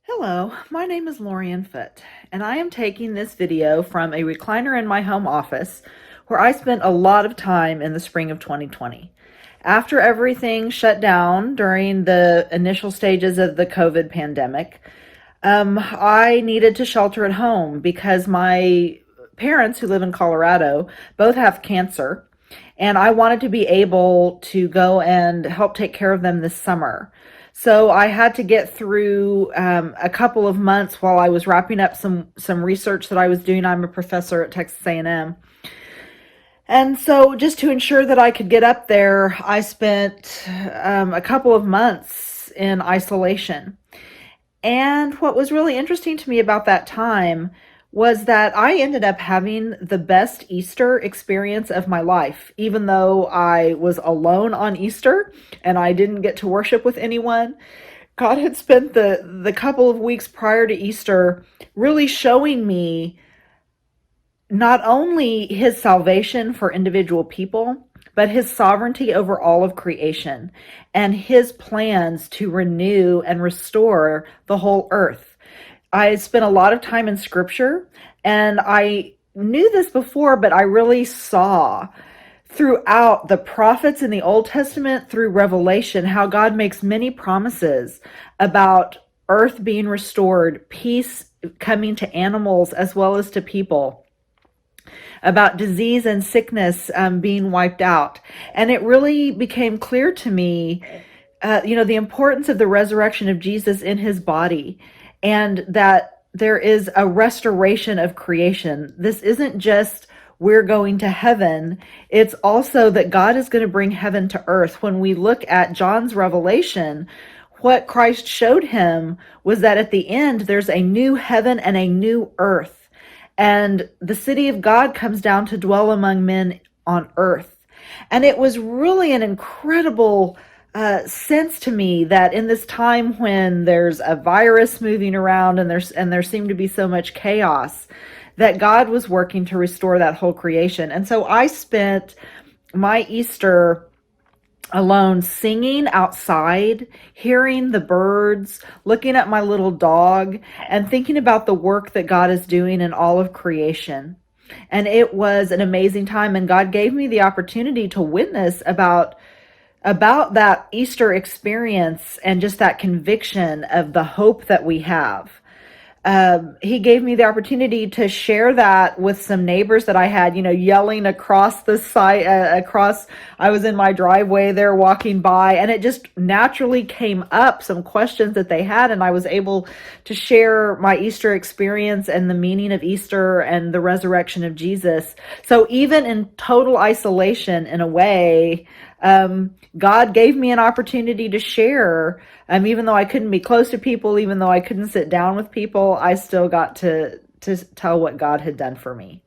Hello, my name is Lorien Foote, and I am taking this video from a recliner in my home office where I spent a lot of time in the spring of 2020. After everything shut down during the initial stages of the COVID pandemic, I needed to shelter at home because my parents, who live in Colorado, both have cancer, and I wanted to be able to go and help take care of them this summer. So I had to get through a couple of months while I was wrapping up some research that I was doing. I'm a professor at Texas A&M. And so just to ensure that I could get up there, I spent a couple of months in isolation. And what was really interesting to me about that time was that I ended up having the best Easter experience of my life, even though I was alone on Easter and I didn't get to worship with anyone. God had spent the couple of weeks prior to Easter really showing me not only his salvation for individual people, but his sovereignty over all of creation and his plans to renew and restore the whole earth. I spent a lot of time in scripture, and I knew this before, but I really saw throughout the prophets in the Old Testament through Revelation how God makes many promises about earth being restored, peace coming to animals as well as to people, about disease and sickness being wiped out. And it really became clear to me, the importance of the resurrection of Jesus in his body, and that there is a restoration of creation. This isn't just we're going to heaven. It's also that God is going to bring heaven to earth. When we look at John's revelation, what Christ showed him was that at the end, there's a new heaven and a new earth. And the city of God comes down to dwell among men on earth. And it was really an incredible sense to me that in this time when there's a virus moving around and there seemed to be so much chaos, that God was working to restore that whole creation. And so I spent my Easter alone, singing outside, hearing the birds, looking at my little dog, and thinking about the work that God is doing in all of creation. And it was an amazing time, and God gave me the opportunity to witness about that Easter experience and just that conviction of the hope that we have. He gave me the opportunity to share that with some neighbors that I had, yelling across the site, I was in my driveway there walking by, and it just naturally came up, some questions that they had, and I was able to share my Easter experience and the meaning of Easter and the resurrection of Jesus. So even in total isolation, in a way, God gave me an opportunity to share. Even though I couldn't be close to people, even though I couldn't sit down with people, I still got to tell what God had done for me.